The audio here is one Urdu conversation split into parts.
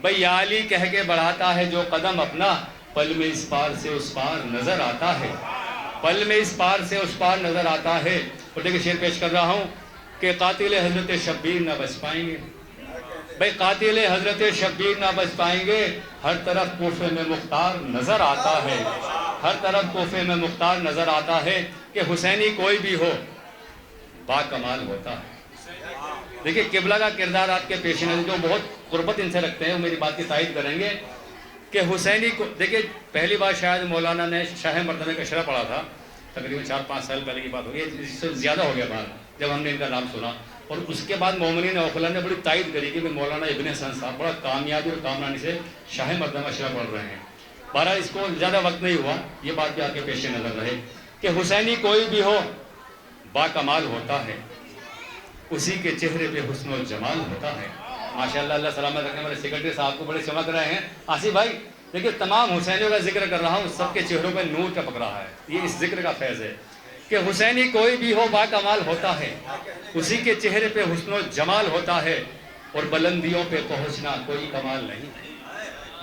بھئی یا علی کہہ کے بڑھاتا ہے جو قدم اپنا، پل میں اس پار سے اس پار نظر آتا ہے، پل میں اس پار سے اس پار نظر آتا ہے۔ اور دیکھیں شعر پیش کر رہا ہوں کہ قاتل حضرت شبیر نہ بچ پائیں گے، بھئی قاتل حضرت شبیر نہ بچ پائیں گے، ہر طرف کوفے میں مختار نظر آتا ہے، ہر طرف کوفے میں مختار نظر آتا ہے، کہ حسینی کوئی بھی ہو با کمال ہوتا ہے۔ دیکھیں قبلہ کا کردار آپ کے پیش نظر، جو بہت قربت ان سے رکھتے ہیں وہ میری بات کی تائید کریں گے کہ حسینی کو دیکھیں پہلی بار شاید مولانا نے شاہ مردمے کا شرح پڑھا تھا، تقریباً 4-5 سال پہلے کی بات ہوگی، اس سے زیادہ ہو گیا بات جب ہم نے ان کا نام سنا، اور اس کے بعد مومنین اوخلا نے بڑی تائید کری کہ مولانا ابن حسن صاحب بڑا کامیابی اور کامرانی سے شاہ مردمہ شرح پڑھ رہے ہیں۔ بہرحال اس کو زیادہ وقت نہیں ہوا، یہ بات بھی آپ کے پیش نظر رہے کہ حسینی کوئی بھی ہو با کمال ہوتا ہے، اسی کے چہرے پہ حسن و جمال ہوتا ہے۔ ماشاءاللہ، اللہ سلامت رکھنے والے سیکرٹری صاحب کو بڑے چمک رہے ہیں۔ آصف بھائی دیکھیں تمام حسینیوں کا ذکر کر رہا ہوں، سب کے چہروں پہ نور ٹپک رہا ہے، یہ اس ذکر کا فیض ہے کہ حسینی کوئی بھی ہو با کمال ہوتا ہے، اسی کے چہرے پہ حسن و جمال ہوتا ہے، اور بلندیوں پہ پہنچنا کوئی کمال نہیں۔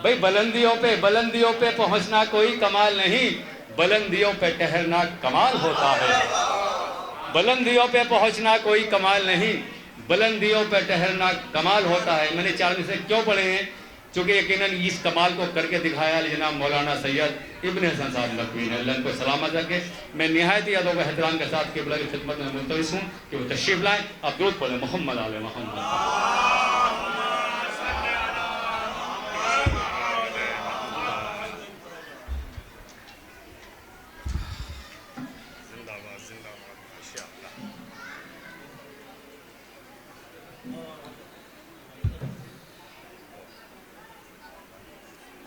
بھئی بلندیوں پہ پہنچنا کوئی کمال نہیں، بلندیوں پہ ٹہرنا کمال ہوتا ہے، بلندیوں پہ پہنچنا کوئی کمال نہیں، بلندیوں پہ ٹہرنا کمال ہوتا ہے۔ میں نے 4 میں سے کیوں پڑھے ہیں؟ چونکہ یقیناً اس کمال کو کر کے دکھایا جناب مولانا سید ابن حسن صاحب نقوی نے، اللہ ان کو سلامت رکھے۔ میں نہایت ہی ادب و احترام کے ساتھ قبلہ کی خدمت میں ملتمس ہوں کہ وہ تشریف لائیں، آپ درود پڑھیں محمد آل محمد۔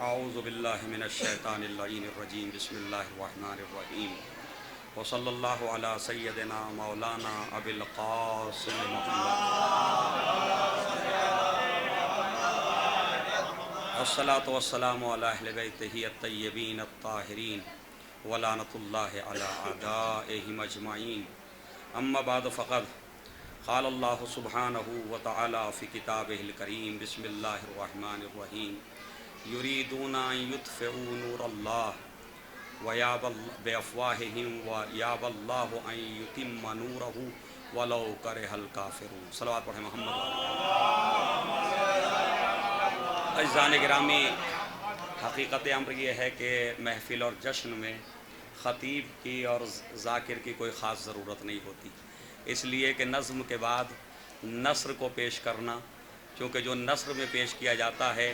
اعوذ باللہ من الشیطان اللعین الرجیم، بسم اللہ الرحمن الرحیم، وصلی اللہ علی سیدنا مولانا ابی القاسم محمد، والصلاة والسلام علی اہل بیتہ الطیبین الطاہرین، ولعنۃ اللہ علی اعدائہم اجمعین، اما بعد فقد قال اللہ سبحانہ وتعالی فی کتابہ الکریم، بسم اللہ الرحمن الرحیم، یریدون ان یطفئوا نور اللہ بافواہہم ویابی اللہ ان یتم نورہ ولو کرہ الکافرون۔ صلوات پڑھیں محمد۔ عزیزان گرامی، حقیقت امر یہ ہے کہ محفل اور جشن میں خطیب کی اور ذاکر کی کوئی خاص ضرورت نہیں ہوتی، اس لیے کہ نظم کے بعد نثر کو پیش کرنا، کیونکہ جو نثر میں پیش کیا جاتا ہے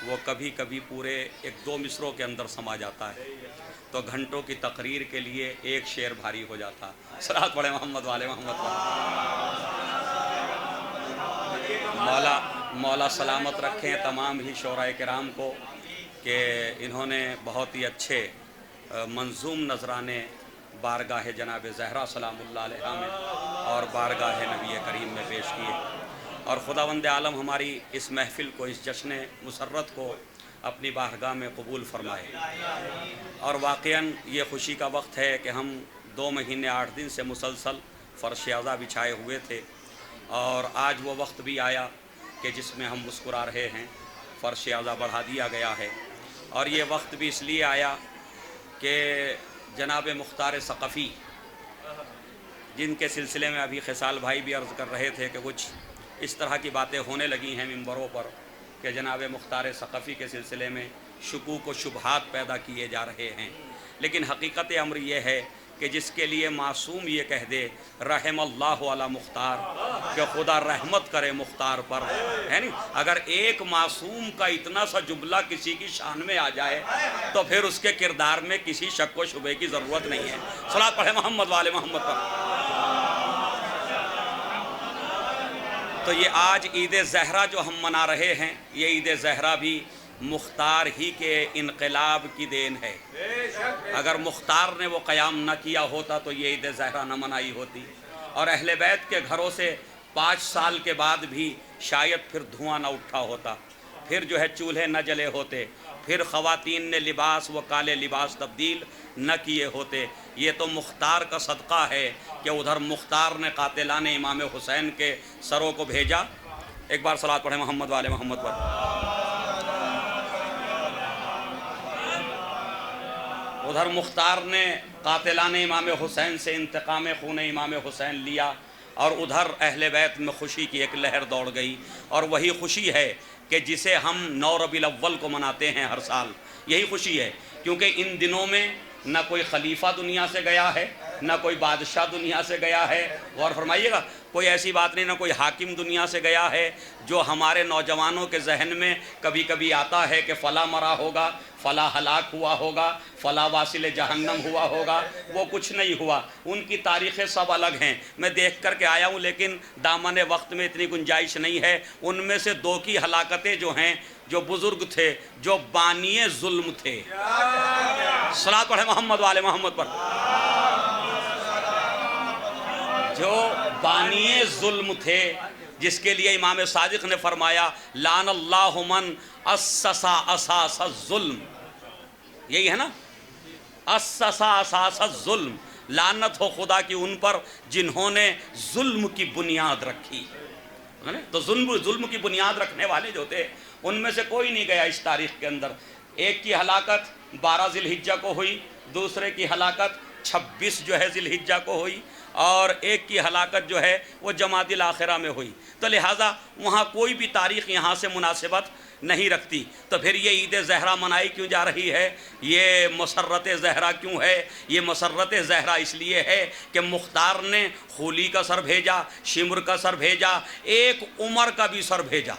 وہ کبھی کبھی پورے 1-2 مصروں کے اندر سما جاتا ہے، تو گھنٹوں کی تقریر کے لیے ایک شعر بھاری ہو جاتا ہے۔ صلوات پڑھیں محمد والے محمد۔ مولا سلامت رکھیں تمام ہی شعراء کرام کو کہ انہوں نے بہت ہی اچھے منظوم نذرانے بارگاہ جناب زہرا سلام اللہ علیہ میں اور بارگاہ نبی کریم میں پیش کیے، اور خداوند عالم ہماری اس محفل کو، اس جشن مسرت کو اپنی بارگاہ میں قبول فرمائے۔ اور واقعاً یہ خوشی کا وقت ہے کہ ہم 2 مہینے 8 دن سے مسلسل فرش اعضا بچھائے ہوئے تھے، اور آج وہ وقت بھی آیا کہ جس میں ہم مسکرا رہے ہیں، فرش اعضا بڑھا دیا گیا ہے، اور یہ وقت بھی اس لیے آیا کہ جناب مختار ثقفی، جن کے سلسلے میں ابھی خصال بھائی بھی عرض کر رہے تھے کہ کچھ اس طرح کی باتیں ہونے لگی ہیں ممبروں پر کہ جناب مختار ثقفی کے سلسلے میں شکوک و شبہات پیدا کیے جا رہے ہیں، لیکن حقیقت امر یہ ہے کہ جس کے لیے معصوم یہ کہہ دے رحم اللہ علی مختار، کہ خدا رحمت کرے مختار پر، ہے نہیں؟ اگر ایک معصوم کا اتنا سا جملہ کسی کی شان میں آ جائے تو پھر اس کے کردار میں کسی شک و شبہ کی ضرورت نہیں ہے۔ صلوات پڑھیں محمد والے محمد پر۔ تو یہ آج عید زہرا جو ہم منا رہے ہیں، یہ عید زہرا بھی مختار ہی کے انقلاب کی دین ہے۔ اگر مختار نے وہ قیام نہ کیا ہوتا تو یہ عید زہرا نہ منائی ہوتی، اور اہل بیت کے گھروں سے 5 سال کے بعد بھی شاید پھر دھواں نہ اٹھا ہوتا، پھر جو ہے چولہے نہ جلے ہوتے، پھر خواتین نے لباس و کالے لباس تبدیل نہ کیے ہوتے۔ یہ تو مختار کا صدقہ ہے کہ ادھر مختار نے قاتلان امام حسین کے سروں کو بھیجا۔ ایک بار صلوات پڑھیں محمد والے محمد پر۔ ادھر مختار نے قاتلان امام حسین سے انتقام خون امام حسین لیا، اور ادھر اہل بیت میں خوشی کی ایک لہر دوڑ گئی، اور وہی خوشی ہے کہ جسے ہم 9 ربیع الاول کو مناتے ہیں ہر سال. یہی خوشی ہے کیونکہ ان دنوں میں نہ کوئی خلیفہ دنیا سے گیا ہے، نہ کوئی بادشاہ دنیا سے گیا ہے. غور فرمائیے گا، کوئی ایسی بات نہیں، نہ کوئی حاکم دنیا سے گیا ہے جو ہمارے نوجوانوں کے ذہن میں کبھی کبھی آتا ہے کہ فلاں مرا ہوگا، فلاں ہلاک ہوا ہوگا، فلاں واصل جہنم ہوا ہوگا. وہ کچھ نہیں ہوا، ان کی تاریخیں سب الگ ہیں. میں دیکھ کر کے آیا ہوں لیکن دامن وقت میں اتنی گنجائش نہیں ہے. ان میں سے 2 کی ہلاکتیں جو ہیں، جو بزرگ تھے، جو بانی ظلم تھے، صلوات پڑھے محمد والے محمد پر، جو بانی ظلم تھے، جس کے لیے امام صادق نے فرمایا لعن اللہ من اسس اساس الظلم. یہی ہے نا، اسس اساس الظلم، لعنت ہو خدا کی ان پر جنہوں نے ظلم کی بنیاد رکھی. تو ظلم کی بنیاد رکھنے والے جو تھے ان میں سے کوئی نہیں گیا اس تاریخ کے اندر. ایک کی ہلاکت 12 ذی الحجہ کو ہوئی، دوسرے کی ہلاکت 26 جو ہے ذی الحجہ کو ہوئی، اور ایک کی ہلاکت جو ہے وہ جمادی الاخرہ میں ہوئی. تو لہٰذا وہاں کوئی بھی تاریخ یہاں سے مناسبت نہیں رکھتی. تو پھر یہ عید زہرہ منائی کیوں جا رہی ہے؟ یہ مسرت زہرہ کیوں ہے؟ یہ مسرت زہرہ اس لیے ہے کہ مختار نے خولی کا سر بھیجا، شمر کا سر بھیجا، ایک عمر کا بھی سر بھیجا.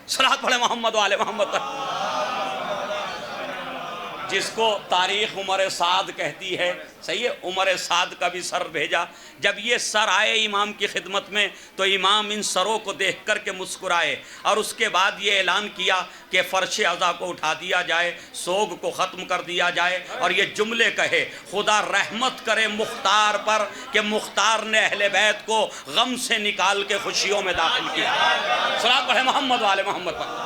صلوات پڑھے محمد والے محمد پر، جس کو تاریخ عمر سعد کہتی ہے. صحیح ہے، عمر سعد کا بھی سر بھیجا. جب یہ سر آئے امام کی خدمت میں تو امام ان سروں کو دیکھ کر کے مسکرائے، اور اس کے بعد یہ اعلان کیا کہ فرش عزا کو اٹھا دیا جائے، سوگ کو ختم کر دیا جائے، اور یہ جملے کہے خدا رحمت کرے مختار پر کہ مختار نے اہل بیت کو غم سے نکال کے خوشیوں میں داخل کیا. صلوات پڑھے محمد والے محمد پر.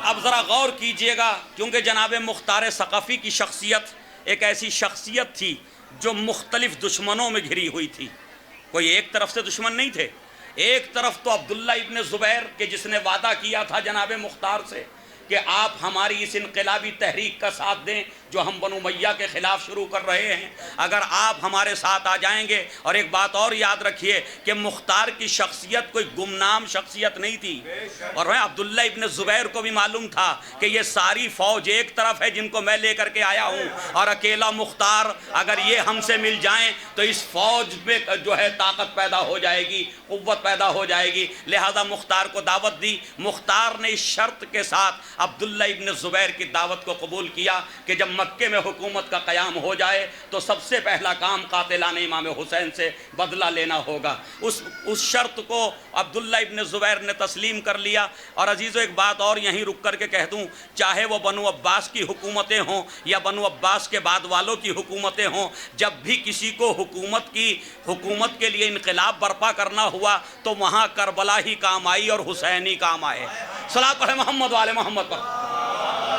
اب ذرا غور کیجئے گا، کیونکہ جناب مختار ثقفی کی شخصیت ایک ایسی شخصیت تھی جو مختلف دشمنوں میں گھری ہوئی تھی. کوئی ایک طرف سے دشمن نہیں تھے. ایک طرف تو عبداللہ ابن زبیر کہ جس نے وعدہ کیا تھا جناب مختار سے کہ آپ ہماری اس انقلابی تحریک کا ساتھ دیں جو ہم بنو امیہ کے خلاف شروع کر رہے ہیں، اگر آپ ہمارے ساتھ آ جائیں گے. اور ایک بات اور یاد رکھیے کہ مختار کی شخصیت کوئی گمنام شخصیت نہیں تھی، اور عبداللہ ابن زبیر کو بھی معلوم تھا کہ یہ ساری فوج ایک طرف ہے جن کو میں لے کر کے آیا ہوں، اور اکیلا مختار اگر یہ ہم سے مل جائیں تو اس فوج میں جو ہے طاقت پیدا ہو جائے گی، قوت پیدا ہو جائے گی. لہذا مختار کو دعوت دی. مختار نے اس شرط کے ساتھ عبداللہ ابن زبیر کی دعوت کو قبول کیا کہ جب مکے میں حکومت کا قیام ہو جائے تو سب سے پہلا کام قاتلان امام حسین سے بدلہ لینا ہوگا. اس شرط کو عبداللہ ابن زبیر نے تسلیم کر لیا. اور عزیزو ایک بات اور یہیں رک کر کے کہہ دوں، چاہے وہ بنو عباس کی حکومتیں ہوں یا بنو عباس کے بعد والوں کی حکومتیں ہوں، جب بھی کسی کو حکومت کے لیے انقلاب برپا کرنا ہوا تو وہاں کربلا ہی کام آئی اور حسین ہی کام آئے. صلوات پڑھے محمد والے محمد پر.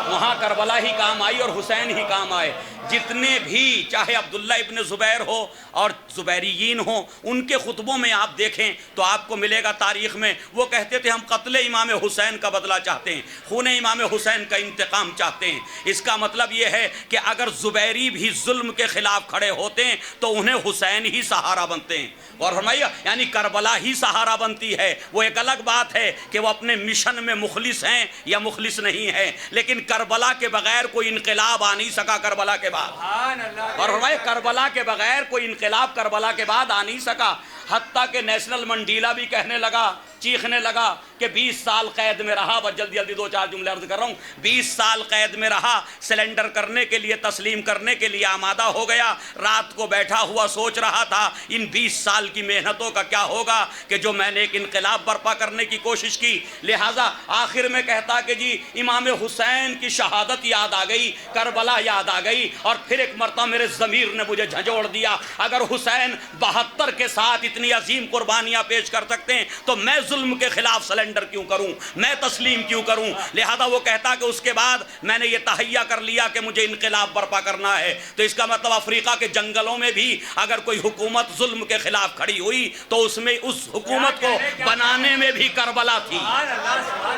وہاں کربلا ہی کام آئی اور حسین ہی کام آئے. جتنے بھی چاہے عبداللہ ابن زبیر ہو اور زبیریین ہوں، ان کے خطبوں میں آپ دیکھیں تو آپ کو ملے گا تاریخ میں وہ کہتے تھے ہم قتل امام حسین کا بدلہ چاہتے ہیں، خون امام حسین کا انتقام چاہتے ہیں. اس کا مطلب یہ ہے کہ اگر زبیری بھی ظلم کے خلاف کھڑے ہوتے ہیں تو انہیں حسین ہی سہارا بنتے ہیں. اور فرمائیے یعنی کربلا ہی سہارا بنتی ہے. وہ ایک الگ بات ہے کہ وہ اپنے مشن میں مخلص ہیں یا مخلص نہیں ہیں، لیکن کربلا کے بغیر کوئی انقلاب آ نہیں سکا. کربلا کے بعد اور فرمائے کربلا کے بغیر کوئی انقلاب کربلا کے بعد آ نہیں سکا. حتیٰ کہ نیشنل منڈیلا بھی کہنے لگا، چیخنے لگا کہ 20 سال قید میں رہا. بس جلدی جلدی 2-4 جملے عرض کر رہا ہوں. 20 سال قید میں رہا، سلنڈر کرنے کے لیے، تسلیم کرنے کے لیے آمادہ ہو گیا. رات کو بیٹھا ہوا سوچ رہا تھا ان 20 سال کی محنتوں کا کیا ہوگا کہ جو میں نے ایک انقلاب برپا کرنے کی کوشش کی. لہٰذا آخر میں کہتا کہ جی امام حسین کی شہادت یاد آ گئی، کربلا یاد آ گئی، اور پھر ایک مرتبہ میرے ضمیر نے مجھے جھنجھوڑ دیا. اگر حسین 72 کے ساتھ اتنی عظیم قربانیاں پیش کر سکتے ہیں تو میں ظلم کے خلاف سلنڈر کیوں کروں، میں تسلیم کیوں کروں؟ لہذا وہ کہتا کہ اس کے بعد میں نے یہ تہیہ کر لیا کہ مجھے انقلاب برپا کرنا ہے، تو اس کا مطلب افریقہ کے جنگلوں میں بھی اگر کوئی حکومت ظلم کے خلاف کھڑی ہوئی تو اس میں اس حکومت کو بنانے میں بھی کربلا تھی،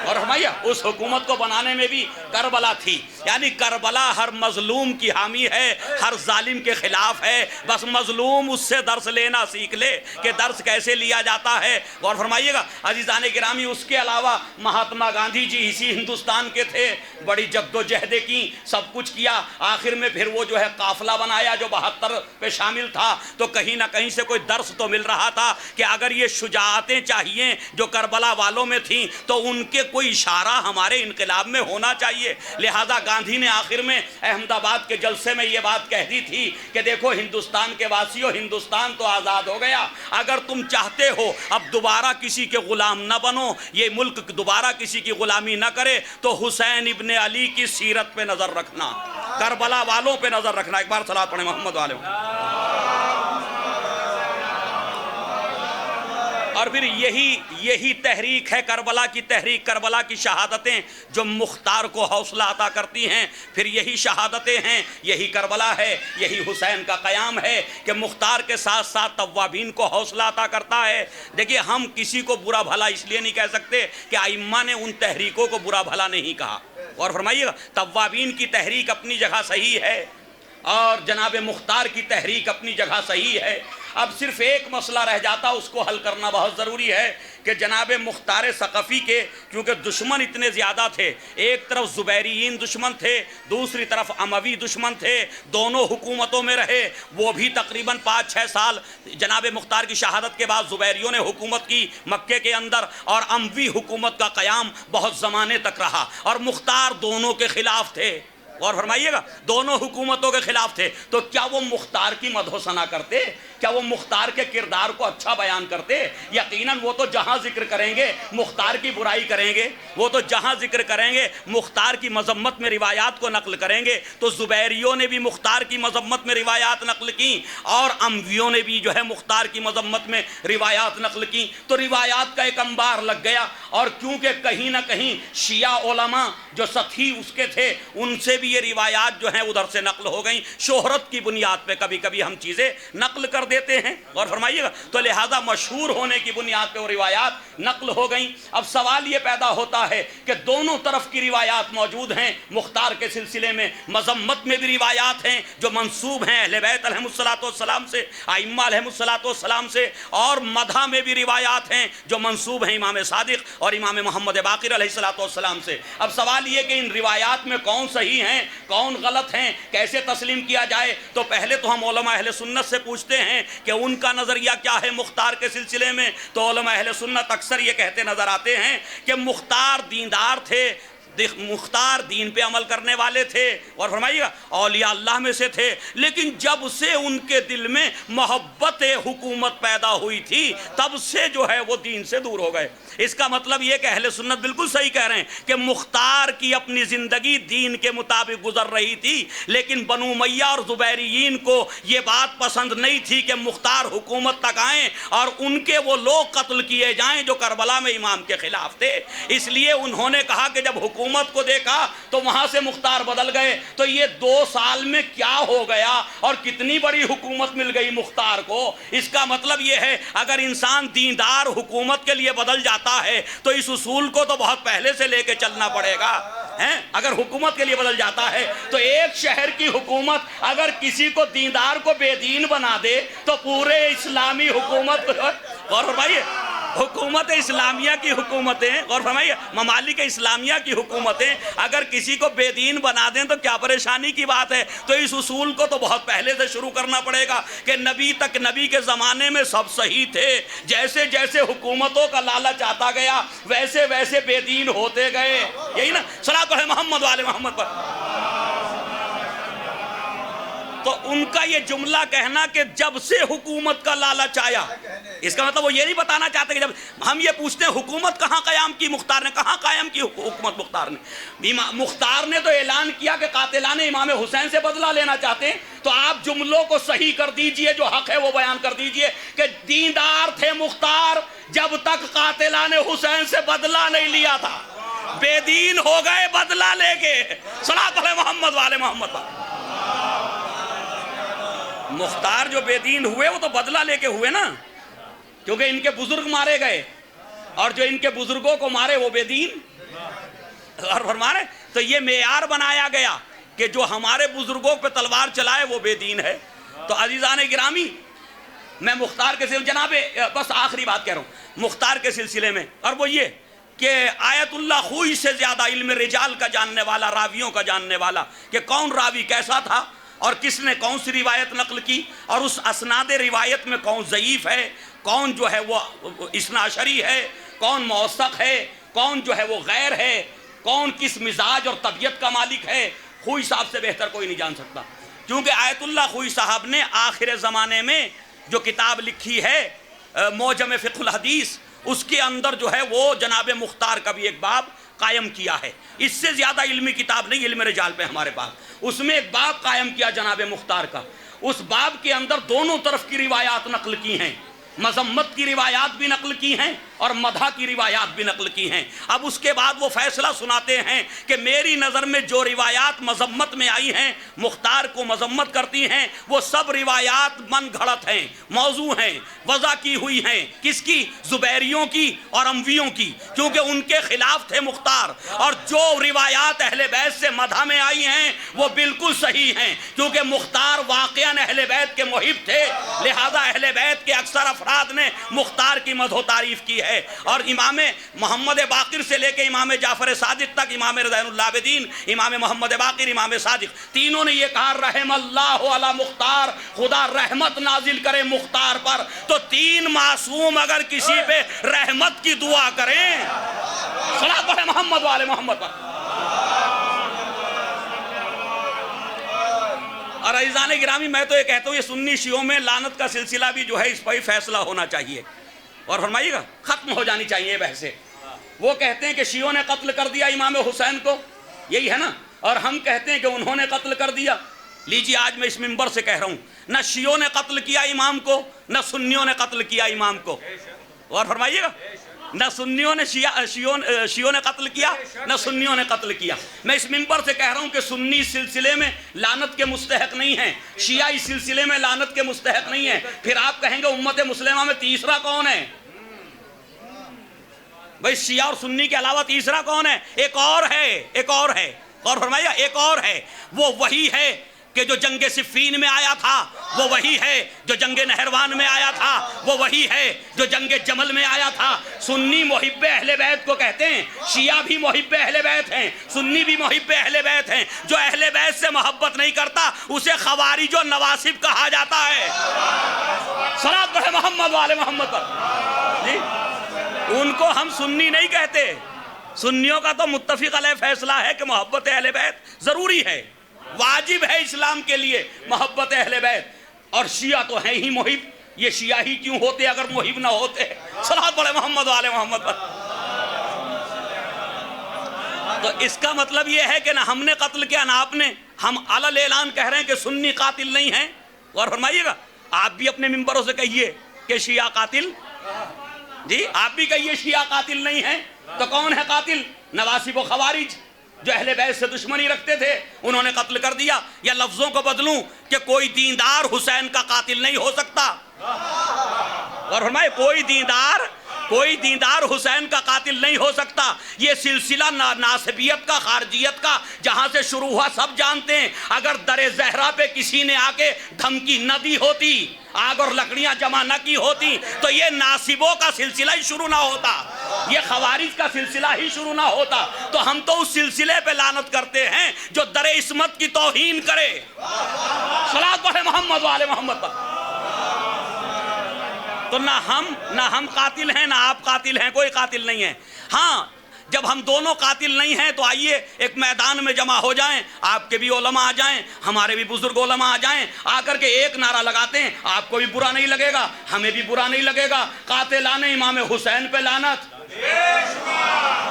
اور ہمایہ اس حکومت کو بنانے میں بھی کربلا تھی۔ یعنی کربلا ہر مظلوم کی حامی ہے، ہر ظالم کے خلاف ہے، بس مظلوم اس سے درس لینا سیکھ لے کہ درس کیسے لیا جاتا ہے۔ غور فرمائیے گا عزیزان گرامی، اس کے علاوہ مہاتما گاندھی جی اسی ہندوستان کے تھے، بڑی جد و جہدیں کی، سب کچھ کیا، آخر میں پھر وہ جو ہے قافلہ بنایا جو 72 پہ شامل تھا، تو کہیں نہ کہیں سے کوئی درس تو مل رہا تھا کہ اگر یہ شجاعتیں چاہیے جو کربلا والوں میں تھیں تو ان کے کوئی اشارہ ہمارے انقلاب میں ہونا چاہیے۔ لہذا گاندھی نے آخر میں احمد آباد کے جلسے میں یہ بات کہہ دی تھی کہ دیکھو ہندوستان کے واسیوں، ہندوستان تو آزاد ہو گیا، اگر تم چاہتے ہو اب دوبارہ کسی کے غلام نہ بنو، یہ ملک دوبارہ کسی کی غلامی نہ کرے، تو حسین ابن علی کی سیرت پہ نظر رکھنا، کربلا والوں پہ نظر رکھنا۔ ایک بار صلوات پڑھیں محمد والے۔ اور پھر یہی تحریک ہے کربلا کی تحریک، کربلا کی شہادتیں جو مختار کو حوصلہ عطا کرتی ہیں، پھر یہی شہادتیں ہیں، یہی کربلا ہے، یہی حسین کا قیام ہے کہ مختار کے ساتھ ساتھ توابین کو حوصلہ عطا کرتا ہے۔ دیکھیے ہم کسی کو برا بھلا اس لیے نہیں کہہ سکتے کہ ائمہ نے ان تحریکوں کو برا بھلا نہیں کہا، اور فرمائیے گا توابین کی تحریک اپنی جگہ صحیح ہے اور جناب مختار کی تحریک اپنی جگہ صحیح ہے۔ اب صرف ایک مسئلہ رہ جاتا، اس کو حل کرنا بہت ضروری ہے کہ جناب مختار ثقفی کے کیونکہ دشمن اتنے زیادہ تھے، ایک طرف زبیریین دشمن تھے، دوسری طرف اموی دشمن تھے، دونوں حکومتوں میں رہے، وہ بھی تقریباً 5-6 سال جناب مختار کی شہادت کے بعد زبیریوں نے حکومت کی مکے کے اندر، اور اموی حکومت کا قیام بہت زمانے تک رہا، اور مختار دونوں کے خلاف تھے۔ اور فرمائیے گا دونوں حکومتوں کے خلاف تھے، تو کیا وہ مختار کی مدح و ثنا کرتے؟ کیا وہ مختار کے کردار کو اچھا بیان کرتے؟ یقیناً وہ تو جہاں ذکر کریں گے مختار کی برائی کریں گے، وہ تو جہاں ذکر کریں گے مختار کی مذمت میں روایات کو نقل کریں گے۔ تو زبیریوں نے بھی مختار کی مذمت میں روایات نقل کی، اور امویوں نے بھی جو ہے مختار کی مذمت میں روایات نقل کی، تو روایات کا ایک انبار لگ گیا۔ اور کیونکہ کہیں نہ کہیں شیعہ علماء جو سطحی اس کے تھے، ان سے بھی یہ روایات جو ہیں ادھر سے نقل ہو گئیں، شہرت کی بنیاد پہ کبھی کبھی ہم چیزیں نقل کر دیتے ہیں، اور فرمائیے گا تو لہذا مشہور ہونے کی بنیاد پہ وہ روایات نقل ہو گئیں۔ اب سوال یہ پیدا ہوتا ہے کہ دونوں طرف کی روایات موجود ہیں، مختار کے سلسلے میں مذمت میں بھی روایات ہیں جو منسوب ہیں اہل بیت علیہم السلام سے، ائمہ علیہم السلام سے، اور مدح میں بھی روایات ہیں جو منسوب ہیں امام صادق اور امام محمد باقر علیہ السلام سے۔ اب سوال یہ کہ ان روایات میں کون صحیح ہیں کون غلط ہیں، کیسے تسلیم کیا جائے؟ تو پہلے تو ہم علماء اہل سنت سے پوچھتے ہیں کہ ان کا نظریہ کیا ہے مختار کے سلسلے میں۔ تو علماء اہل سنت اکثر یہ کہتے نظر آتے ہیں کہ مختار دیندار تھے، مختار دین پہ عمل کرنے والے تھے، اور فرمائیے گا اولیاء اللہ میں سے تھے، لیکن جب سے ان کے دل میں محبت حکومت پیدا ہوئی تھی تب سے جو ہے وہ دین سے دور ہو گئے۔ اس کا مطلب یہ کہ اہل سنت بالکل صحیح کہہ رہے ہیں کہ مختار کی اپنی زندگی دین کے مطابق گزر رہی تھی، لیکن بنو امیہ اور زبیریین کو یہ بات پسند نہیں تھی کہ مختار حکومت تک آئیں اور ان کے وہ لوگ قتل کیے جائیں جو کربلا میں امام کے خلاف تھے۔ اس لیے انہوں نے کہا کہ جب حکومت کو دیکھا تو وہاں سے مختار بدل گئے، تو یہ 2 سال میں کیا ہو گیا اور کتنی بڑی حکومت مل گئی مختار کو۔ اس کا مطلب یہ ہے اگر انسان دیندار حکومت کے لیے بدل جاتا ہے تو اس اصول کو تو بہت پہلے سے لے کے چلنا پڑے گا۔ اگر حکومت کے لیے بدل جاتا ہے تو ایک شہر کی حکومت اگر کسی کو دیندار کو بے دین بنا دے تو پورے اسلامی حکومت، غور فرمائیے حکومت اسلامیہ کی حکومتیں، غور فرمائیے ممالک اسلامیہ کی حکومتیں اگر کسی کو بے دین بنا دیں تو کیا پریشانی کی بات ہے۔ تو اس اصول کو تو بہت پہلے سے شروع کرنا پڑے گا کہ نبی کے زمانے میں سب صحیح تھے، جیسے جیسے حکومتوں کا لالچ آتا گیا ویسے ویسے بے دین ہوتے گئے۔ یہی نا صلوات پڑھیں محمد والے محمد پر۔ تو ان کا یہ جملہ کہنا کہ جب سے حکومت کا لالچ آیا، اس کا مطلب وہ یہ نہیں بتانا چاہتے کہ جب ہم یہ پوچھتے ہیں حکومت کہاں قیام کی مختار نے، کہاں قائم کی حکومت مختار نے؟ مختار نے تو اعلان کیا کہ قاتلان امام حسین سے بدلہ لینا چاہتے ہیں، تو آپ جملوں کو صحیح کر دیجئے، جو حق ہے وہ بیان کر دیجئے کہ دیندار تھے مختار جب تک قاتلان حسین سے بدلہ نہیں لیا تھا، بے دین ہو گئے بدلہ لے کے۔ صلاۃ علی محمد والے محمد۔ مختار جو بے دین ہوئے وہ تو بدلہ لے کے ہوئے نا، کیونکہ ان کے بزرگ مارے گئے، اور جو ان کے بزرگوں کو مارے وہ بے دین، اور فرما رہے تو یہ معیار بنایا گیا کہ جو ہمارے بزرگوں پہ تلوار چلائے وہ بے دین ہے۔ تو عزیزان گرامی، میں مختار کے سلسلے جناب بس آخری بات کہہ رہا ہوں مختار کے سلسلے میں، اور وہ یہ کہ آیت اللہ خوئی سے زیادہ علم رجال کا جاننے والا، راویوں کا جاننے والا، کہ کون راوی کیسا تھا اور کس نے کون سی روایت نقل کی، اور اس اسناد روایت میں کون ضعیف ہے، کون جو ہے وہ اثنا عشری ہے، کون موثق ہے، کون جو ہے وہ غیر ہے، کون کس مزاج اور طبیعت کا مالک ہے، خوئی صاحب سے بہتر کوئی نہیں جان سکتا۔ کیونکہ آیت اللہ خوئی صاحب نے آخر زمانے میں جو کتاب لکھی ہے موجم فقہ الحدیث، اس کے اندر جو ہے وہ جناب مختار کا بھی ایک باب قائم کیا ہے۔ اس سے زیادہ علمی کتاب نہیں علم رجال پہ ہمارے پاس، اس میں ایک باب قائم کیا جناب مختار کا، اس باب کے اندر دونوں طرف کی روایات نقل کی ہیں، مذمت کی روایات بھی نقل کی ہیں اور مدح کی روایات بھی نقل کی ہیں۔ اب اس کے بعد وہ فیصلہ سناتے ہیں کہ میری نظر میں جو روایات مذمت میں آئی ہیں، مختار کو مذمت کرتی ہیں، وہ سب روایات من گھڑت ہیں، موضوع ہیں، وضع کی ہوئی ہیں، کس کی؟ زبیریوں کی اور امویوں کی، کیونکہ ان کے خلاف تھے مختار، اور جو روایات اہل بیت سے مدح میں آئی ہیں وہ بالکل صحیح ہیں، کیونکہ مختار واقعاً اہل بیت کے محب تھے، لہذا اہل بیت کے اکثر افراد نے مختار کی مدح و تعریف کی ہے۔ اور امام محمد باقر سے لے کے امام جعفر صادق تک، امام رضین العابدین، امام محمد باقر، امام صادق، تینوں نے یہ کہا رحم اللہ علی مختار، خدا رحمت نازل کرے مختار پر۔ تو تین معصوم اگر کسی پہ رحمت کی دعا کریں، صلاۃ علی محمد والے محمد پر۔ اور عزیزان گرامی، میں تو یہ کہتا ہوں یہ سنی شیعوں میں لعنت کا سلسلہ بھی جو ہے اس پر فیصلہ ہونا چاہیے، اور فرمائیے گا ختم ہو جانی چاہیے یہ بحثیں۔ وہ کہتے ہیں کہ شیعوں نے قتل کر دیا امام حسین کو، یہی ہے نا، اور ہم کہتے ہیں کہ انہوں نے قتل کر دیا۔ لیجیے آج میں اس منبر سے کہہ رہا ہوں، نہ شیعوں نے قتل کیا امام کو، نہ سنیوں نے قتل کیا امام کو، اور فرمائیے گا نہ سنیوں نے شیعوں نے قتل کیا، نہ سنیوں نے قتل کیا۔ میں اس منبر سے کہہ رہا ہوں کہ سنی اس سلسلے میں لعنت کے مستحق نہیں ہیں، شیعہ اس سلسلے میں لعنت کے مستحق نہیں ہیں۔ پھر آپ کہیں گے امت مسلمہ میں تیسرا کون ہے؟ بھئی شیعہ اور سنی کے علاوہ تیسرا کون ہے؟ ایک اور ہے، ایک اور ہے، اور فرمایا ایک اور ہے، وہ وہی ہے کہ جو جنگ صفین میں آیا تھا، وہ وہی ہے جو جنگ نہروان میں آیا تھا، وہ وہی ہے جو جنگ جمل میں آیا تھا۔ سنی محب اہل بیت کو کہتے ہیں، شیعہ بھی محب اہل بیت ہیں، سنی بھی محب اہل بیت ہیں۔ جو اہل بیت سے محبت نہیں کرتا اسے خوارج و نواصب کہا جاتا ہے۔ صلاۃ پڑھے محمد والے محمد پر۔ جی ان کو ہم سنی نہیں کہتے، سنیوں کا تو متفق علیہ فیصلہ ہے کہ محبت اہل بیت ضروری ہے، واجب ہے اسلام کے لیے محبت اہل بیت، اور شیعہ تو ہیں ہی محب، یہ شیعہ ہی کیوں ہوتے اگر محب نہ ہوتے؟ صلاۃ پڑھے محمد والے محمد پر۔ تو اس کا مطلب یہ ہے کہ نہ ہم نے قتل کیا نہ آپ نے، ہم علل اعلان کہہ رہے ہیں کہ سنی قاتل نہیں ہیں، اور فرمائیے گا آپ بھی اپنے منبروں سے کہیے کہ شیعہ قاتل، جی آپ بھی کہیے شیعہ قاتل نہیں ہیں، تو کون ہے قاتل؟ نواصب و خوارج، جو اہل بیت سے دشمنی رکھتے تھے انہوں نے قتل کر دیا۔ یا لفظوں کو بدلوں کہ کوئی دیندار حسین کا قاتل نہیں ہو سکتا، اور فرمائے کوئی دیندار حسین کا قاتل نہیں ہو سکتا۔ یہ سلسلہ ناصبیت کا، خارجیت کا جہاں سے شروع ہوا سب جانتے ہیں۔ اگر در زہرا پہ کسی نے آ کے دھمکی نہ دی ہوتی، آگ اور لکڑیاں جمع نہ کی ہوتی، تو یہ ناصبوں کا سلسلہ ہی شروع نہ ہوتا، یہ خوارج کا سلسلہ ہی شروع نہ ہوتا۔ تو ہم تو اس سلسلے پہ لعنت کرتے ہیں جو در عصمت کی توہین کرے۔ صلاۃ پڑھے محمد والے محمد پر۔ تو نہ ہم قاتل ہیں نہ آپ قاتل ہیں، کوئی قاتل نہیں ہے۔ ہاں جب ہم دونوں قاتل نہیں ہیں تو آئیے ایک میدان میں جمع ہو جائیں، آپ کے بھی علماء آ جائیں، ہمارے بھی بزرگ علماء آ جائیں، آ کر کے ایک نعرہ لگاتے ہیں، آپ کو بھی برا نہیں لگے گا، ہمیں بھی برا نہیں لگے گا، قاتلان امام حسین پہ لعنت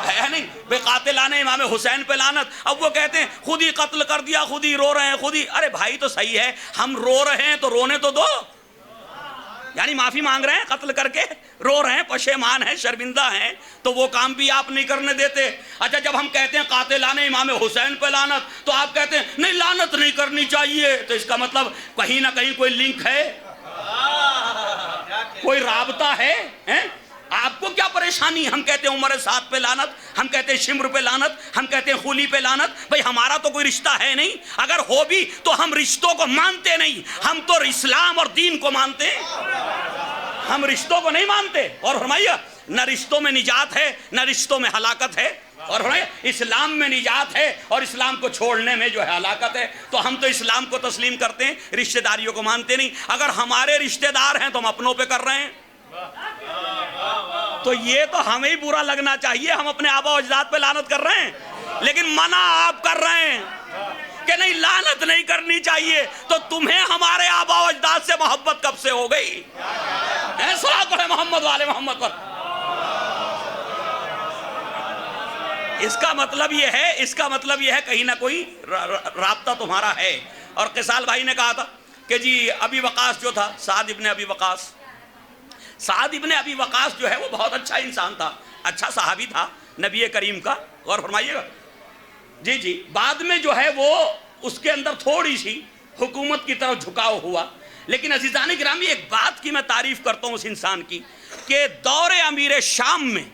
ہے نہیں بے، قاتلان امام حسین پہ لعنت۔ اب وہ کہتے ہیں خود ہی قتل کر دیا، خود ہی رو رہے ہیں، خود ہی، ارے بھائی تو صحیح ہے، ہم رو رہے ہیں تو رونے تو دو، یعنی معافی مانگ رہے ہیں قتل کر کے، رو رہے ہیں، پشیمان ہیں، شرمندہ ہیں، تو وہ کام بھی آپ نہیں کرنے دیتے۔ اچھا جب ہم کہتے ہیں قاتلان امام حسین پہ لعنت تو آپ کہتے ہیں نہیں لعنت نہیں کرنی چاہیے، تو اس کا مطلب کہیں نہ کہیں کوئی لنک ہے، کوئی رابطہ ہے۔ آپ کو کیا پریشانی؟ ہم کہتے ہیں عمر سعد پہ لعنت، ہم کہتے ہیں شمر پہ لعنت، ہم کہتے ہیں خولی پہ لعنت، بھئی ہمارا تو کوئی رشتہ ہے نہیں، اگر ہو بھی تو ہم رشتوں کو مانتے نہیں، ہم تو اسلام اور دین کو مانتے ہیں، ہم رشتوں کو نہیں مانتے۔ اور فرمائیے نہ رشتوں میں نجات ہے نہ رشتوں میں ہلاکت ہے، اور اسلام میں نجات ہے اور اسلام کو چھوڑنے میں جو ہے ہلاکت ہے، تو ہم تو اسلام کو تسلیم کرتے ہیں، رشتہ داریوں کو مانتے نہیں۔ اگر ہمارے رشتہ دار ہیں تو ہم اپنوں پہ کر رہے ہیں، تو یہ تو ہمیں ہی برا لگنا چاہیے، ہم اپنے آبا و اجداد پہ لعنت کر رہے ہیں، لیکن منع آپ کر رہے ہیں کہ نہیں لعنت نہیں کرنی چاہیے، تو تمہیں ہمارے آبا و اجداد سے محبت کب سے ہو گئی؟ صلوات پڑھیں محمد والے محمد پر۔ اس کا مطلب یہ ہے کہیں نہ کوئی رابطہ تمہارا ہے۔ اور قصال بھائی نے کہا تھا کہ جی ابی وقاص جو تھا، سعد ابن ابی وقاص جو ہے وہ بہت اچھا انسان تھا، اچھا صحابی تھا نبی کریم کا، غور فرمائیے گا جی بعد میں جو ہے وہ اس کے اندر تھوڑی سی حکومت کی طرف جھکاؤ ہوا، لیکن عزیزان گرامی ایک بات کی میں تعریف کرتا ہوں اس انسان کی کہ دور امیر شام میں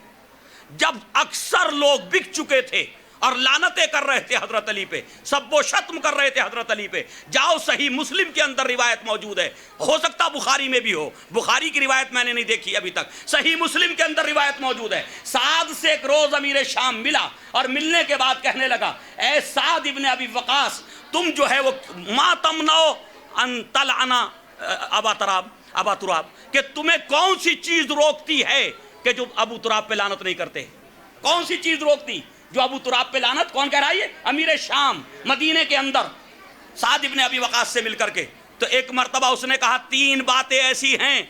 جب اکثر لوگ بک چکے تھے اور لعنتیں کر رہے تھے حضرت علی پہ، سب و شتم کر رہے تھے حضرت علی پہ، جاؤ صحیح مسلم کے اندر روایت موجود ہے، ہو سکتا بخاری میں بھی ہو، بخاری کی روایت میں نے نہیں دیکھی ابھی تک، صحیح مسلم کے اندر روایت موجود ہے، سعد سے ایک روز امیر شام ملا اور ملنے کے بعد کہنے لگا اے سعد ابن ابی وقاص، تم جو ہے وہ ما تمنعو ان تلعن ابا تراب، کہ تمہیں کون سی چیز روکتی ہے کہ جو ابو تراب پہ لعنت نہیں کرتے؟ کون سی چیز روکتی جو ابو تراب پہ لعنت؟ کون کہہ رہا ہے یہ؟ امیر شام مدینے کے اندر سعد ابن ابی وقاص سے مل کر کے۔ تو ایک مرتبہ اس نے کہا 3 باتیں ایسی ہیں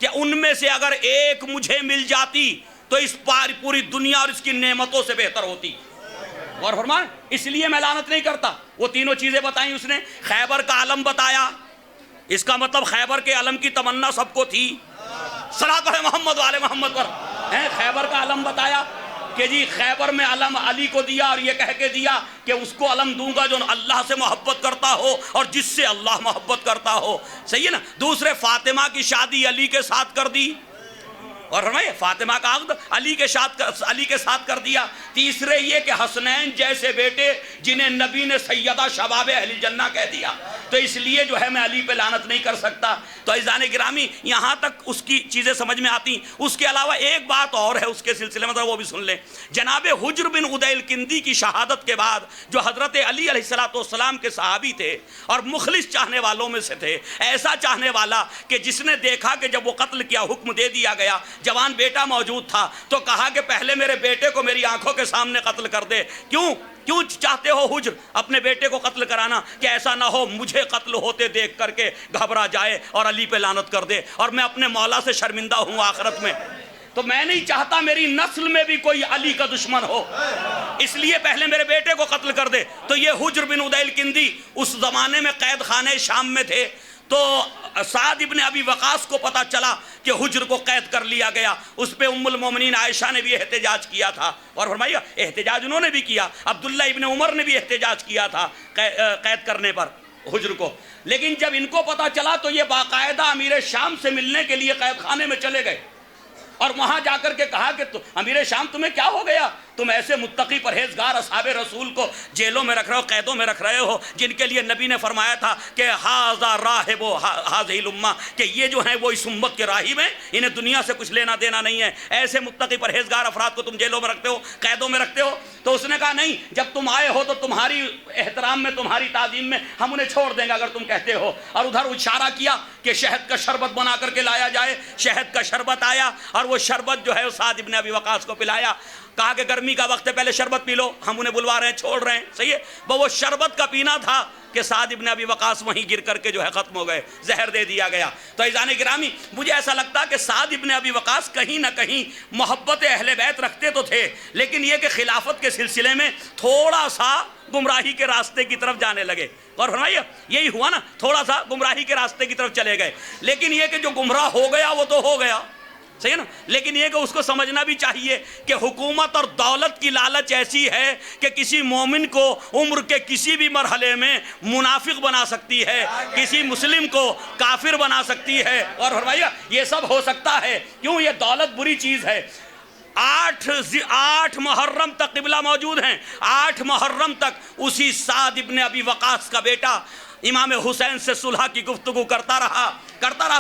کہ ان میں سے اگر ایک مجھے مل جاتی تو اس پوری دنیا اور اس کی نعمتوں سے بہتر ہوتی، اور فرمائیں اس لیے میں لعنت نہیں کرتا۔ وہ تینوں چیزیں بتائیں اس نے، خیبر کا علم بتایا، اس کا مطلب خیبر کے علم کی تمنا سب کو تھی، صلوات پڑھیں محمد والے محمد پر۔ خیبر کا علم بتایا کہ جی خیبر میں علم علی کو دیا اور یہ کہہ کے دیا کہ اس کو علم دوں گا جو اللہ سے محبت کرتا ہو اور جس سے اللہ محبت کرتا ہو، صحیح ہے نا۔ دوسرے فاطمہ کی شادی علی کے ساتھ کر دی، اور فرمائے فاطمہ کا عقد علی کے ساتھ کر دیا۔ تیسرے یہ کہ حسنین جیسے بیٹے جنہیں نبی نے سیدہ شباب اہل جنہ کہہ دیا، تو اس لیے جو ہے میں علی پہ لعنت نہیں کر سکتا۔ تو عزیزان گرامی یہاں تک اس کی چیزیں سمجھ میں آتی۔ اس کے علاوہ ایک بات اور ہے اس کے سلسلے میں، وہ بھی سن لیں۔ جناب حجر بن عدیل کندی کی شہادت کے بعد جو حضرت علی علیہ السلام کے صحابی تھے اور مخلص چاہنے والوں میں سے تھے، ایسا چاہنے والا کہ جس نے دیکھا کہ جب وہ قتل کیا حکم دے دیا گیا، جوان بیٹا موجود تھا، تو کہا کہ پہلے میرے بیٹے کو میری آنکھوں کے سامنے قتل کر دے۔ کیوں چاہتے ہو حجر اپنے بیٹے کو قتل کرانا؟ کہ ایسا نہ ہو مجھے قتل ہوتے دیکھ کر کے گھبرا جائے اور علی پہ لعنت کر دے اور میں اپنے مولا سے شرمندہ ہوں آخرت میں۔ تو میں نہیں چاہتا میری نسل میں بھی کوئی علی کا دشمن ہو، اس لیے پہلے میرے بیٹے کو قتل کر دے۔ تو یہ حجر بن عدیل کندی اس زمانے میں قید خانے شام میں تھے، تو سعد ابن ابی وقاص کو پتا چلا کہ حجر کو قید کر لیا گیا۔ اس پہ ام المومنین عائشہ نے بھی احتجاج کیا تھا، اور فرمائیے احتجاج انہوں نے بھی کیا، عبداللہ ابن عمر نے بھی احتجاج کیا تھا قید کرنے پر حجر کو۔ لیکن جب ان کو پتا چلا تو یہ باقاعدہ امیر شام سے ملنے کے لیے قید خانے میں چلے گئے اور وہاں جا کر کے کہا کہ امیر شام تمہیں کیا ہو گیا؟ تم ایسے متقی پرہیزگار اصحاب رسول کو جیلوں میں رکھ رہے ہو، قیدوں میں رکھ رہے ہو، جن کے لیے نبی نے فرمایا تھا کہ ھذا راہب ھذہ الامہ، کہ یہ جو ہیں وہ اس امت کے راہب ہیں، انہیں دنیا سے کچھ لینا دینا نہیں ہے۔ ایسے متقی پرہیزگار افراد کو تم جیلوں میں رکھتے ہو، قیدوں میں رکھتے ہو۔ تو اس نے کہا نہیں، جب تم آئے ہو تو تمہاری احترام میں، تمہاری تعظیم میں ہم انہیں چھوڑ دیں گے اگر تم کہتے ہو۔ اور ادھر اشارہ کیا کہ شہد کا شربت بنا کر کے لایا جائے۔ شہد کا شربت آیا اور وہ شربت جو ہے سعد ابن ابی وقاص کو پلایا۔ کہا کہ گرمی کا وقت ہے، پہلے شربت پی لو، ہم انہیں بلوا رہے ہیں، چھوڑ رہے ہیں، صحیح ہے، وہ شربت کا پینا تھا کہ سعد ابن ابی وقاص وہیں گر کر کے جو ہے ختم ہو گئے، زہر دے دیا گیا۔ تو عزیزان گرامی، مجھے ایسا لگتا کہ سعد ابن ابی وقاص کہیں نہ کہیں محبت اہل بیت رکھتے تو تھے، لیکن یہ کہ خلافت کے سلسلے میں تھوڑا سا گمراہی کے راستے کی طرف جانے لگے، اور فرمائیے یہی ہوا نا، تھوڑا سا گمراہی کے راستے کی طرف چلے گئے، لیکن یہ کہ جو گمراہ ہو گیا وہ تو ہو گیا، صحیح ہے نا، لیکن یہ کہ اس کو سمجھنا بھی چاہیے کہ حکومت اور دولت کی لالچ ایسی ہے کہ کسی مومن کو عمر کے کسی بھی مرحلے میں منافق بنا سکتی ہے، کسی مسلم کو کافر بنا سکتی ہے، اور فرمائیے یہ سب ہو سکتا ہے، کیوں؟ یہ دولت بری چیز ہے۔ 8 محرم تک قبلہ موجود ہیں، 8 محرم تک اسی سعد ابن ابی وقاص کا بیٹا امام حسین سے صلح کی گفتگو کرتا رہا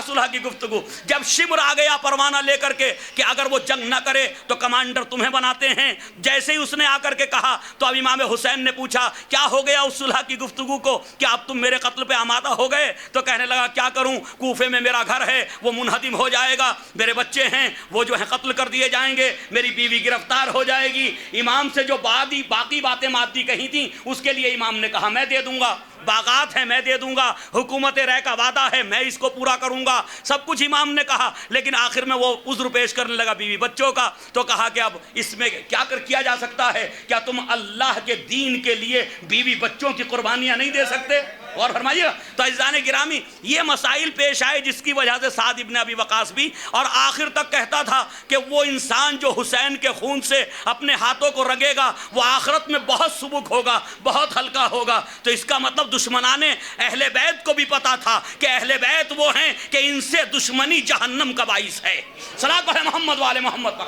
صلح کی گفتگو۔ جب شمر آ گیا پروانہ لے کر کے کہ اگر وہ جنگ نہ کرے تو کمانڈر تمہیں بناتے ہیں، جیسے ہی اس نے آ کر کے کہا تو اب امام حسین نے پوچھا کیا ہو گیا اس صلح کی گفتگو کو، کیا اب تم میرے قتل پہ آمادہ ہو گئے؟ تو کہنے لگا کیا کروں، کوفے میں میرا گھر ہے وہ منہدم ہو جائے گا، میرے بچے ہیں وہ جو ہیں قتل کر دیے جائیں گے، میری بیوی گرفتار ہو جائے گی۔ امام سے جو باقی باتیں مادی کہی تھیں اس کے لیے امام نے کہا میں دے دوں گا، باغات ہیں میں دے دوں گا، حکومت رائے کا وعدہ ہے میں اس کو پورا کروں گا، سب کچھ امام نے کہا، لیکن آخر میں وہ عذر پیش کرنے لگا بیوی بچوں کا، تو کہا کہ اب اس میں کیا جا سکتا ہے، کیا تم اللہ کے دین کے لیے بیوی بچوں کی قربانیاں نہیں دے سکتے؟ اور فرمائیے تو عزیزان گرامی یہ مسائل پیش آئے جس کی وجہ سے سعد ابن ابی وقاص بھی اور آخر تک کہتا تھا کہ وہ انسان جو حسین کے خون سے اپنے ہاتھوں کو رگے گا وہ آخرت میں بہت سبک ہوگا، بہت ہلکا ہوگا۔ تو اس کا مطلب دشمنان اہل بیت کو بھی پتا تھا کہ اہل بیت وہ ہیں کہ ان سے دشمنی جہنم کا باعث ہے۔ صلاۃ پڑھیں محمد والے محمد پر۔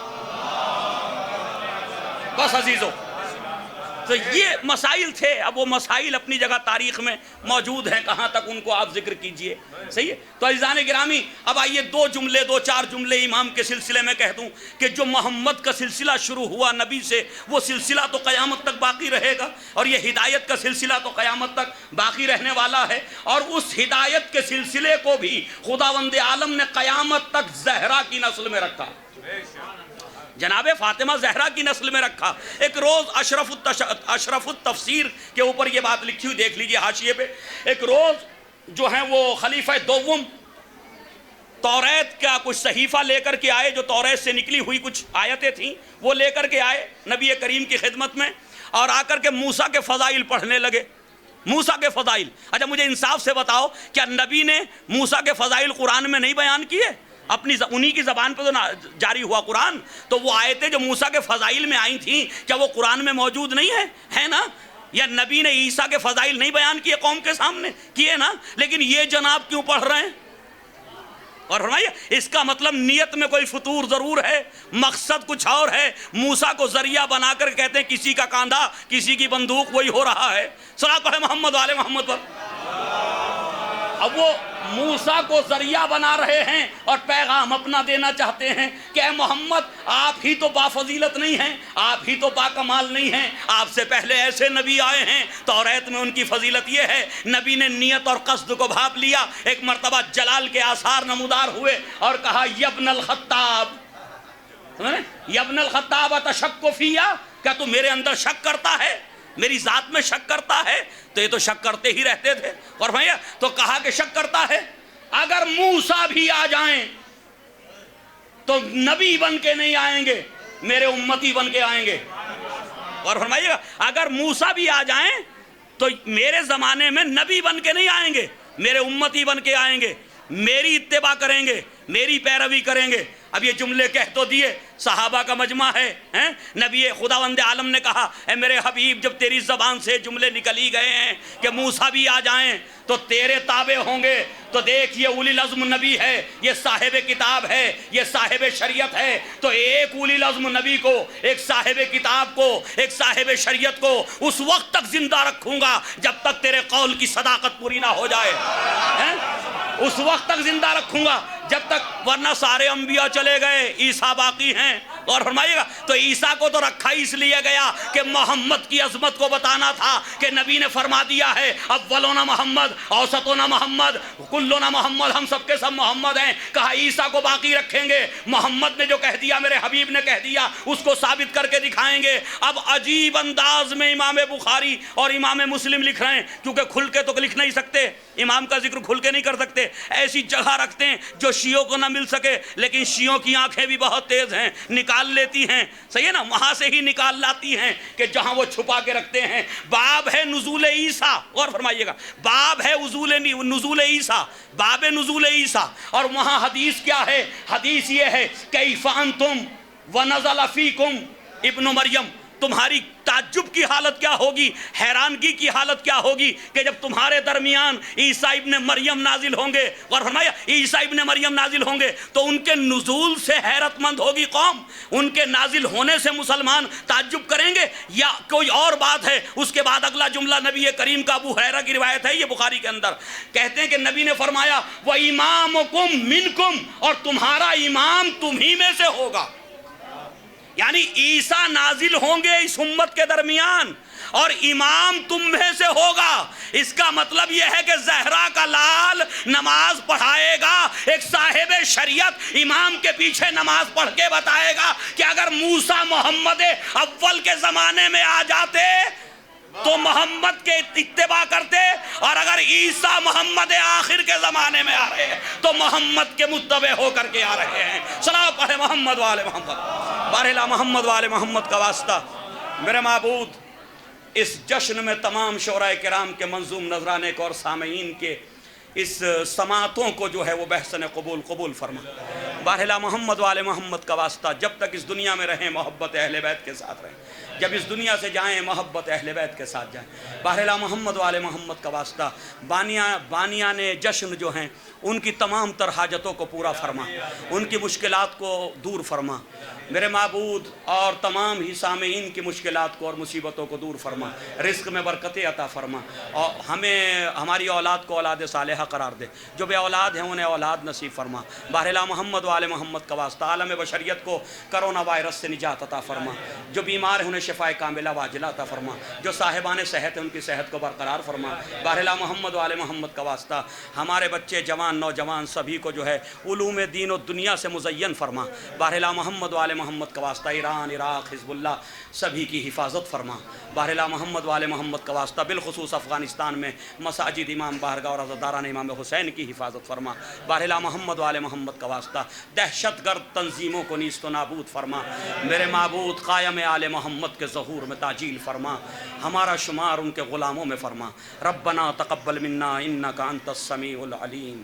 بس عزیزو تو یہ مسائل تھے، اب وہ مسائل اپنی جگہ تاریخ میں موجود ہیں، کہاں تک ان کو آپ ذکر کیجئے، صحیح ہے۔ تو عزیزان گرامی اب آئیے 2-4 جملے امام کے سلسلے میں کہہ دوں کہ جو محمد کا سلسلہ شروع ہوا نبی سے وہ سلسلہ تو قیامت تک باقی رہے گا، اور یہ ہدایت کا سلسلہ تو قیامت تک باقی رہنے والا ہے، اور اس ہدایت کے سلسلے کو بھی خداوند عالم نے قیامت تک زہرا کی نسل میں رکھا، جناب فاطمہ زہرا کی نسل میں رکھا۔ ایک روز اشرف التفسیر کے اوپر یہ بات لکھی ہوئی دیکھ لیجئے حاشیے پہ، ایک روز جو ہیں وہ خلیفہ دوم توریت کا کچھ صحیفہ لے کر کے آئے، جو توریت سے نکلی ہوئی کچھ آیتیں تھیں وہ لے کر کے آئے نبی کریم کی خدمت میں، اور آ کر کے موسیٰ کے فضائل پڑھنے لگے، موسیٰ کے فضائل۔ اچھا مجھے انصاف سے بتاؤ کیا نبی نے موسیٰ کے فضائل قرآن میں نہیں بیان کیے؟ اپنی انہی کی زبان پہ تو جاری ہوا قرآن، تو وہ آیتیں جو موسیٰ کے فضائل میں آئی تھیں کیا وہ قرآن میں موجود نہیں ہے نا؟ یا نبی نے عیسیٰ کے فضائل نہیں بیان کیے قوم کے سامنے؟ کیے نا، لیکن یہ جناب کیوں پڑھ رہے ہیں؟ اور فرمائیے اس کا مطلب نیت میں کوئی فطور ضرور ہے، مقصد کچھ اور ہے، موسیٰ کو ذریعہ بنا کر کہتے ہیں کسی کا کاندھا کسی کی بندوق وہی ہو رہا ہے۔ صلاۃ پڑھیں محمد والے محمد پر۔ اب وہ موسیٰ کو ذریعہ بنا رہے ہیں اور پیغام اپنا دینا چاہتے ہیں کہ اے محمد آپ ہی تو بافضیلت نہیں ہیں، آپ ہی تو باکمال نہیں ہیں، آپ سے پہلے ایسے نبی آئے ہیں، توریت میں ان کی فضیلت یہ ہے۔ نبی نے نیت اور قصد کو بھاپ لیا، ایک مرتبہ جلال کے آثار نمودار ہوئے اور کہا یبن الخطاب، یبن الخطاب اتشک فیہ، کیا تو میرے اندر شک کرتا ہے، میری ذات میں شک کرتا ہے؟ تو یہ تو شک کرتے ہی رہتے تھے، اور بھیا تو کہا کہ شک کرتا ہے، اگر موسیٰ بھی آ جائیں تو نبی بن کے نہیں آئیں گے، میرے امتی بن کے آئیں گے۔ اور فرمائیے گا اگر موسیٰ بھی آ جائیں تو میرے زمانے میں نبی بن کے نہیں آئیں گے، میرے امتی بن کے آئیں گے، میری اتباع کریں گے، میری پیروی کریں گے۔ اب یہ جملے کہہ تو دیے، صحابہ کا مجمع ہے، نبی خداوند عالم نے کہا اے میرے حبیب جب تیری زبان سے جملے نکل ہی گئے ہیں کہ موسیٰ بھی آ جائیں تو تیرے تابع ہوں گے، تو دیکھ یہ اولی العزم نبی ہے، یہ صاحب کتاب ہے، یہ صاحب شریعت ہے، تو ایک اولی العزم نبی کو، ایک صاحب کتاب کو، ایک صاحب شریعت کو اس وقت تک زندہ رکھوں گا جب تک تیرے قول کی صداقت پوری نہ ہو جائے، اس وقت تک زندہ رکھوں گا جب تک، ورنہ سارے انبیاء چلے گئے، عیسیٰ باقی ہیں، اور فرمائیے گا تو عیسیٰ کو تو رکھا ہی اس لیے گیا کہ محمد کی عظمت کو بتانا تھا کہ نبی نے فرما دیا ہے اولونا محمد اوسطونا محمد کلونا محمد، ہم سب کے سب محمد ہیں. کہا عیسیٰ کو باقی رکھیں گے، محمد نے جو کہہ دیا میرے حبیب نے کہہ دیا اس کو ثابت کر کے دکھائیں گے. اب عجیب انداز میں امام بخاری اور امام مسلم لکھ رہے ہیں، کیونکہ کھل کے تو لکھ نہیں سکتے، امام کا ذکر کھل کے نہیں کر سکتے، ایسی جگہ رکھتے ہیں جو شیعوں کو نہ مل سکے، لیکن شیعوں کی آنکھیں بھی بہت تیز ہیں، نکال لیتی ہیں، صحیح ہے نا، وہاں سے ہی نکال لاتی ہیں کہ جہاں وہ چھپا کے رکھتے ہیں. باب ہے نزول عیسیٰ، اور فرمائیے گا باب ہے نزول عیسیٰ، باب نزول عیسیٰ، اور وہاں حدیث کیا ہے؟ حدیث یہ ہے کیف انتم ونزل فیکم ابن مریم، تمہاری تعجب کی حالت کیا ہوگی، حیرانگی کی حالت کیا ہوگی کہ جب تمہارے درمیان عیسیٰ ابن مریم نازل ہوں گے. اور فرمایا عیسیٰ ابن مریم نازل ہوں گے تو ان کے نزول سے حیرت مند ہوگی قوم، ان کے نازل ہونے سے مسلمان تعجب کریں گے یا کوئی اور بات ہے. اس کے بعد اگلا جملہ نبی کریم کا ابو ہریرہ کی روایت ہے، یہ بخاری کے اندر کہتے ہیں کہ نبی نے فرمایا وَإِمَامُكُم مِّنكُم، اور تمہارا امام تمہیں میں سے ہوگا. یعنی عیسیٰ نازل ہوں گے اس امت کے درمیان اور امام تم میں سے ہوگا. اس کا مطلب یہ ہے کہ زہرا کا لال نماز پڑھائے گا، ایک صاحب شریعت امام کے پیچھے نماز پڑھ کے بتائے گا کہ اگر موسیٰ محمد اول کے زمانے میں آ جاتے تو محمد کے اتباع کرتے، اور اگر عیسیٰ محمد آخر کے زمانے میں آ رہے ہیں تو محمد کے متبع ہو کر کے آ رہے ہیں. صلوات پڑھے محمد والے محمد. بارہلا محمد والے محمد کا واسطہ میرے معبود اس جشن میں تمام شعراء کرام کے منظوم نذرانے کو اور سامعین کے اس سماعتوں کو جو ہے وہ بحسن قبول فرما. بارہلا محمد والے محمد کا واسطہ جب تک اس دنیا میں رہیں محبت اہل بیت کے ساتھ رہیں، جب اس دنیا سے جائیں محبت اہل بیت کے ساتھ جائیں. بارہلا محمد والے محمد کا واسطہ بانیان جشن جو ہیں ان کی تمام تر حاجتوں کو پورا فرما، ان کی مشکلات کو دور فرما میرے معبود، اور تمام ہی سامعین کی مشکلات کو اور مصیبتوں کو دور فرما، رزق میں برکتیں عطا فرما، اور ہمیں ہماری اولاد کو اولاد صالحہ قرار دے، جو بے اولاد ہیں انہیں اولاد نصیب فرما. بارہلا محمد والے محمد کا واسطہ عالم بشریت کو کرونا وائرس سے نجات عطا فرما، جو بیمار ہیں انہیں شفاء کاملہ واجلہ عطا فرما، جو صاحبان صحت ہیں ان کی صحت کو برقرار فرما. بارہلا محمد والے محمد کا واسطہ ہمارے بچے جوان نوجوان سبھی کو جو ہے علوم دین و دنیا سے مزین فرما. بارہلا محمد والے محمد کا واسطہ ایران، عراق، حزب اللہ سبھی کی حفاظت فرما. بارہلا محمد والے محمد کا واسطہ بالخصوص افغانستان میں مساجد، امام بارگاہ اور عزاداران امام حسین کی حفاظت فرما. بارہلا محمد والے محمد کا واسطہ دہشت گرد تنظیموں کو نیست و نابود فرما. میرے معبود قائم آل محمد کے ظہور میں تعجیل فرما، ہمارا شمار ان کے غلاموں میں فرما. ربنا تقبل منا انک انت السمیع العلیم.